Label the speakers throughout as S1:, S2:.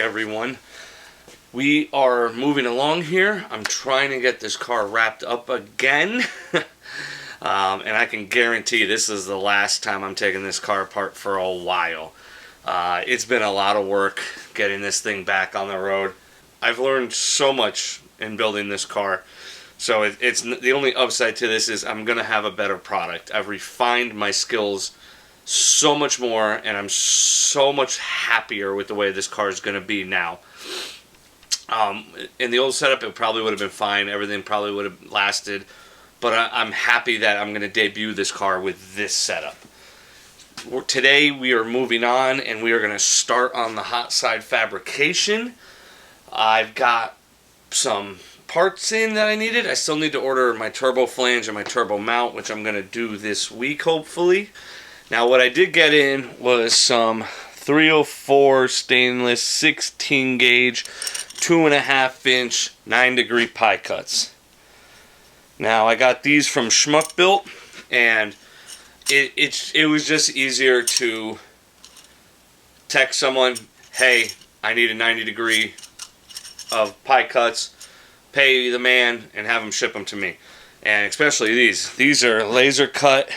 S1: everyone. We are moving along here. I'm trying to get this car wrapped up again. And I can guarantee this is the last time I'm taking this car apart for a while. It's been a lot of work getting this thing back on the road. I've learned so much in building this car. So it's the only upside to this is I'm going to have a better product. I've refined my skills so much more, and I'm so much happier with the way this car is going to be now. In the old setup, it probably would have been fine. Everything probably would have lasted. But I'm happy that I'm going to debut this car with this setup. Today we are moving on, and we are going to start on the hot side fabrication. I've got some parts in that I needed. I still need to order my turbo flange and my turbo mount, which I'm going to do this week, hopefully. Now, what I did get in was some 304 stainless 16 gauge 2.5 inch 9-degree pie cuts. Now, I got these from Schmuck Built, and it was just easier to text someone, hey, I need a 90-degree of pie cuts, pay the man, and have him ship them to me. And especially these. These are laser cut.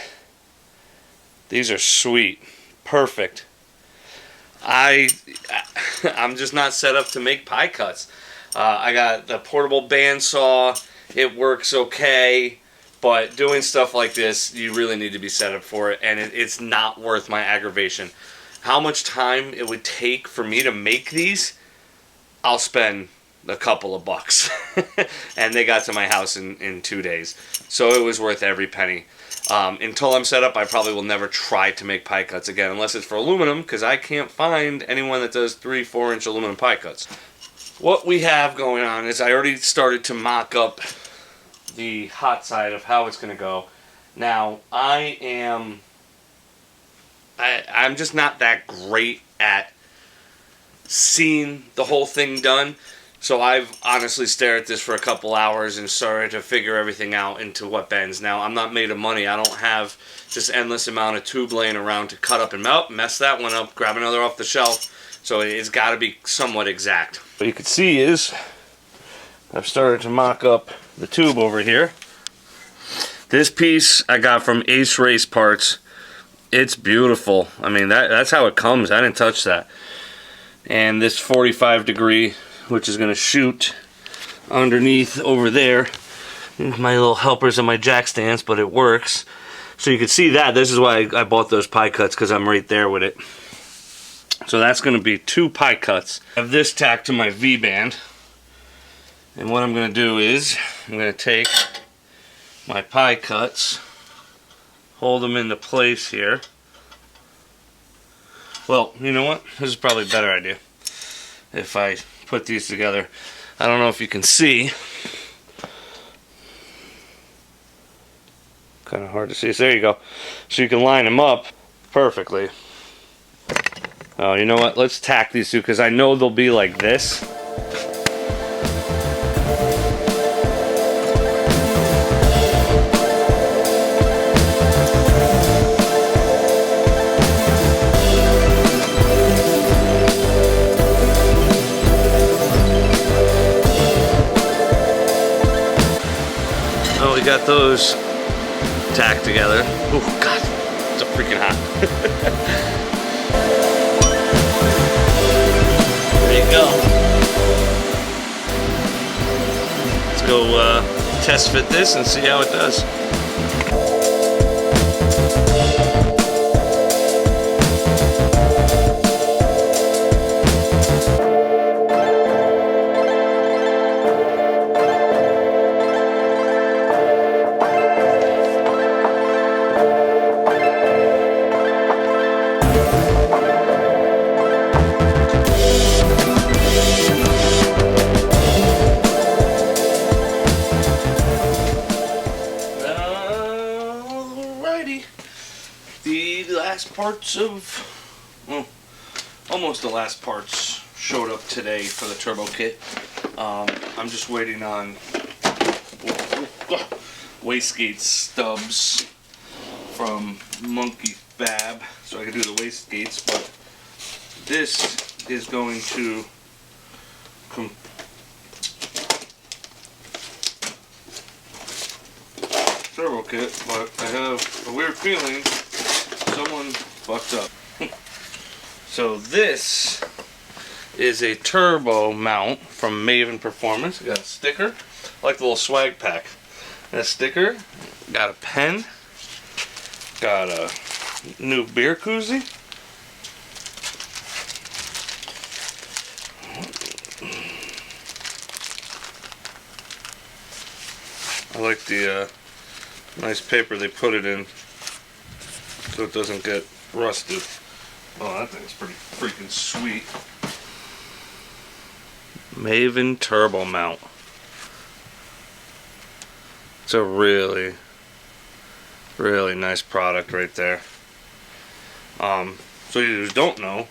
S1: These are sweet. Perfect. I'm just not set up to make pie cuts. I got the portable bandsaw. It works okay. But doing stuff like this, you really need to be set up for it. And it's not worth my aggravation. How much time it would take for me to make these, I'll spend a couple of bucks. And they got to my house in 2 days. So it was worth every penny. Until I'm set up, I probably will never try to make pie cuts again, unless it's for aluminum, because I can't find anyone that does 3-4 inch aluminum pie cuts. What we have going on is I already started to mock up the hot side of how it's going to go. Now, I'm just not that great at seeing the whole thing done. So I've honestly stared at this for a couple hours and started to figure everything out into what bends. Now, I'm not made of money. I don't have this endless amount of tube laying around to cut up and melt, mess that one up, grab another off the shelf. So it's got to be somewhat exact. What you can see is I've started to mock up the tube over here. This piece I got from Ace Race Parts. It's beautiful. I mean, that's how it comes. I didn't touch that. And this 45-degree, which is going to shoot underneath over there. My little helpers and my jack stands, but it works. So you can see that. This is why I bought those pie cuts, because I'm right there with it. So that's going to be 2 pie cuts. I have this tacked to my V-band. And what I'm going to do is I'm going to take my pie cuts, hold them into place here. Well, you know what? This is probably a better idea if I put these together. I don't know if you can see. Kind of hard to see. So there you go. So you can line them up perfectly. Oh, you know what? Let's tack these two, because I know they'll be like this. Got those tacked together. Oh God, it's so freaking hot. There you go. Let's go test fit this and see how it does. Parts of, well, almost the last parts showed up today for the turbo kit. I'm just waiting on wastegate stubs from Monkey Fab so I can do the wastegates, but this is going to turbo kit, but I have a weird feeling someone fucked up. So this is a turbo mount from Maven Performance. Got a sticker, like the little swag pack. And a sticker, got a pen, got a new beer koozie. I like the nice paper they put it in so it doesn't get rusted. Oh, that thing's pretty freaking sweet. Maven Turbo Mount. It's a really, really nice product right there. So you just don't know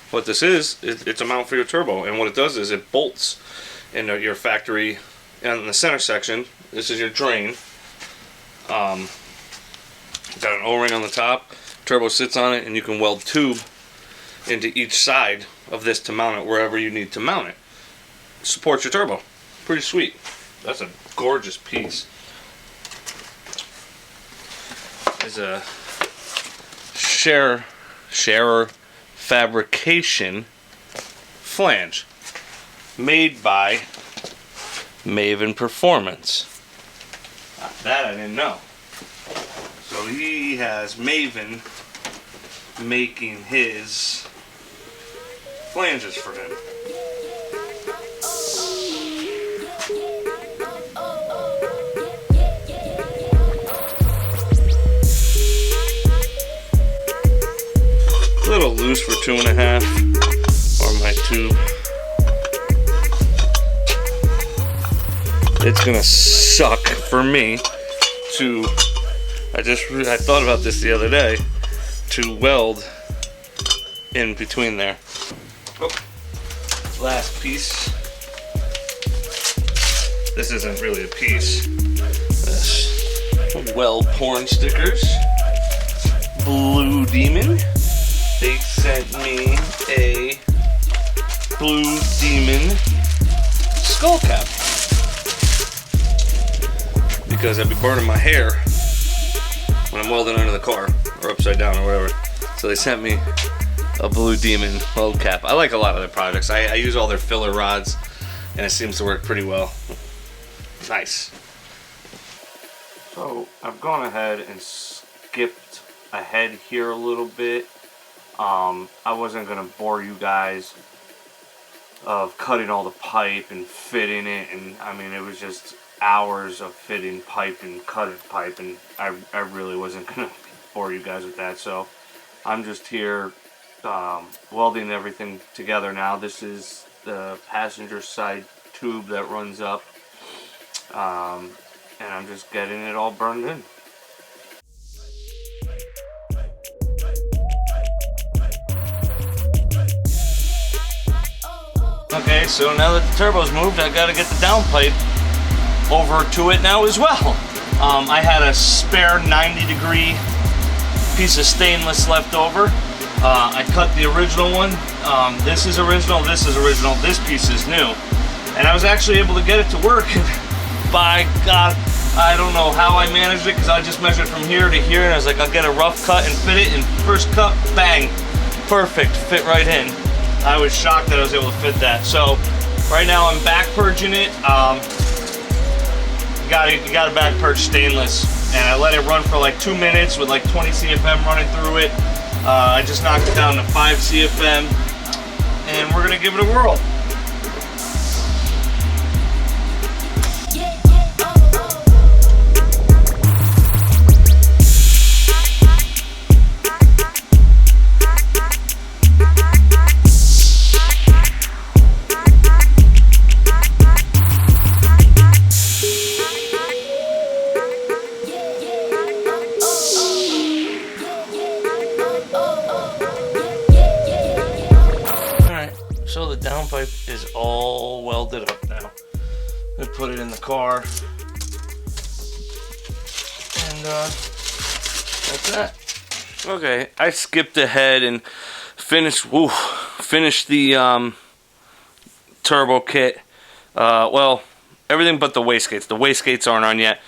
S1: what this is. It's a mount for your turbo, and what it does is it bolts into your factory in the center section. This is your drain. Got an O-ring on the top. Turbo sits on it, and you can weld tube into each side of this to mount it wherever you need to mount it. Supports your turbo. Pretty sweet. That's a gorgeous piece. There's a sharer fabrication flange made by Maven Performance. That I didn't know. So he has Maven making his flanges for him. A little loose for 2.5 on my tube. It's gonna suck for me to, I thought about this the other day, to weld in between there. Oh, last piece. This isn't really a piece. This weld porn stickers. Blue Demon. They sent me a Blue Demon skull cap because I'd be burning my hair when I'm welding under the car or upside down or whatever. So they sent me a Blue Demon weld cap. I like a lot of their products. I use all their filler rods and it seems to work pretty well. Nice. So I've gone ahead and skipped ahead here a little bit. I wasn't going to bore you guys of cutting all the pipe and fitting it, and I mean it was just hours of fitting pipe and cutting pipe, and I really wasn't going to bore you guys with that, so I'm just here welding everything together now. This is the passenger side tube that runs up, and I'm just getting it all burned in. Okay, so now that the turbo's moved, I gotta get the downpipe over to it now as well. I had a spare 90-degree piece of stainless left over. I cut the original one. This is original, this piece is new. And I was actually able to get it to work. By God, I don't know how I managed it, because I just measured from here to here, and I was like, I'll get a rough cut and fit it, and first cut, bang, perfect, fit right in. I was shocked that I was able to fit that. So right now I'm back purging it. You got to back purge stainless, and I let it run for like 2 minutes with like 20 CFM running through it. I just knocked it down to 5 CFM, and we're gonna give it a whirl. So the downpipe is all welded up now. I put it in the car, and that's that. Okay, I skipped ahead and finished the turbo kit. Well, everything but the wastegates. The wastegates aren't on yet.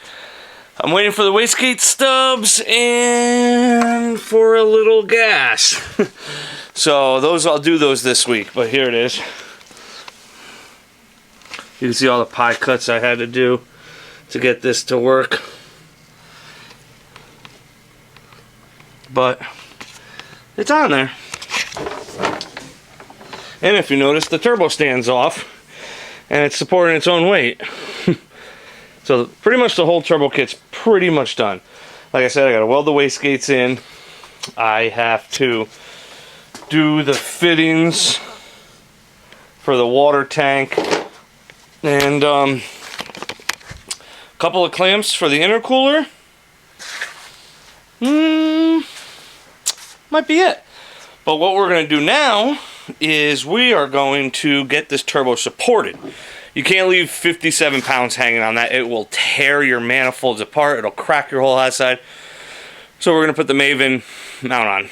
S1: I'm waiting for the wastegate stubs and for a little gas. So I'll do those this week, but here it is. You can see all the pie cuts I had to do to get this to work. But it's on there. And if you notice, the turbo stands off and it's supporting its own weight. So pretty much the whole turbo kit's pretty much done. Like I said, I gotta weld the wastegates in. I have to do the fittings for the water tank and a couple of clamps for the intercooler. Might be it. But what we're gonna do now is we are going to get this turbo supported. You can't leave 57 pounds hanging on that. It will tear your manifolds apart. It'll crack your whole outside. So we're going to put the Maven mount on.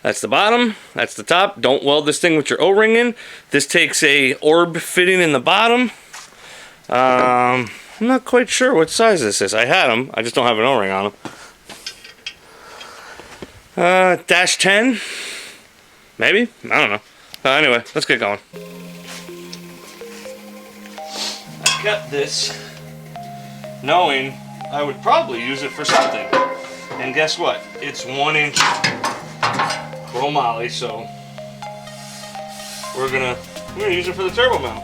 S1: That's the bottom. That's the top. Don't weld this thing with your O-ring in. This takes a orb fitting in the bottom. I'm not quite sure what size this is. I had them. I just don't have an O-ring on them. Dash 10? Maybe? I don't know. Anyway, let's get going. I kept this knowing I would probably use it for something. And guess what? It's 1-inch chromoly, so we're gonna use it for the turbo mount.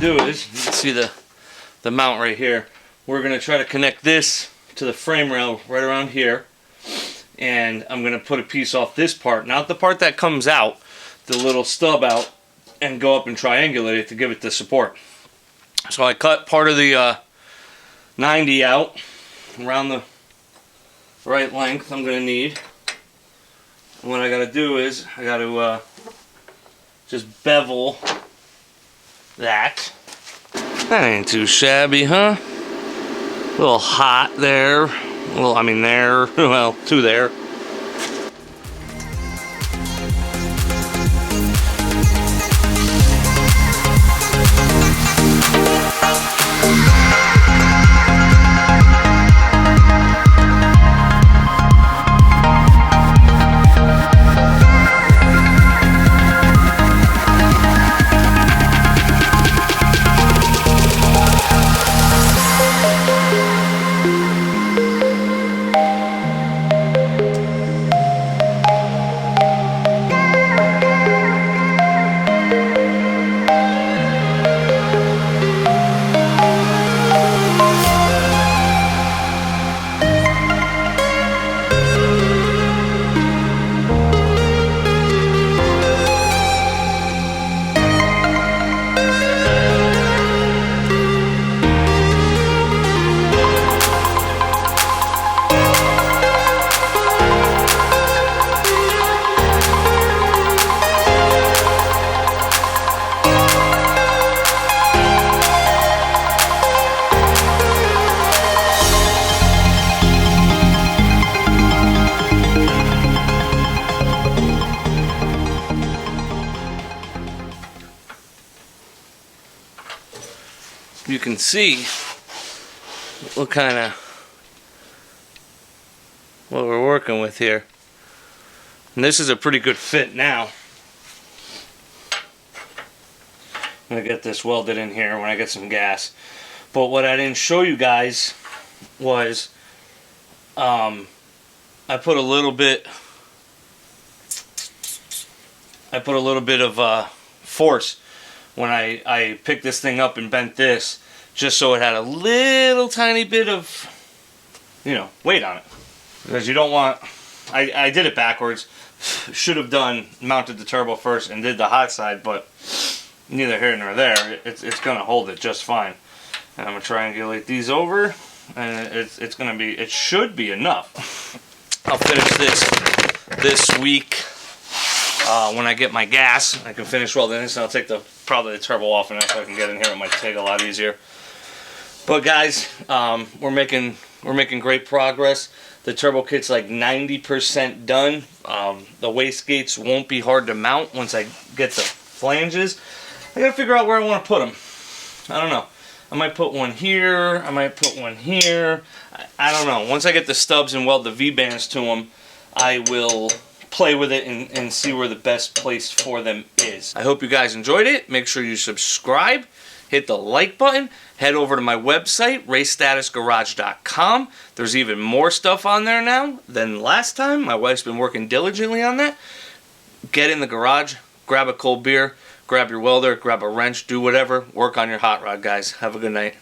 S1: Is you can see the mount right here. We're going to try to connect this to the frame rail right around here, and I'm going to put a piece off this part, not the part that comes out, the little stub out, and go up and triangulate it to give it the support. So I cut part of the 90 out around the right length I'm going to need. And what I got to do is I got to just bevel that. That ain't too shabby, huh? A little hot there. Well, I mean there. Well, two there. You can see what we're working with here. And this is a pretty good fit now. I'm gonna get this welded in here when I get some gas. But what I didn't show you guys was I put a little bit of force when I picked this thing up and bent this, just so it had a little tiny bit of, weight on it. Because you don't want, I did it backwards. Should have mounted the turbo first and did the hot side, but neither here nor there. It's going to hold it just fine. And I'm going to triangulate these over. and it should be enough. I'll finish this week when I get my gas. I can finish welding this, and I'll take probably the turbo off, and so I can get in here. It might take a lot easier. But guys, we're making great progress. The turbo kit's like 90% done. The wastegates won't be hard to mount once I get the flanges. I gotta figure out where I want to put them. I don't know. I might put one here. I might put one here. I don't know. Once I get the stubs and weld the V-bands to them, I will play with it and see where the best place for them is. I hope you guys enjoyed it. Make sure you subscribe. Hit the like button. Head over to my website, racestatusgarage.com. There's even more stuff on there now than last time. My wife's been working diligently on that. Get in the garage, grab a cold beer, grab your welder, grab a wrench, do whatever. Work on your hot rod, guys. Have a good night.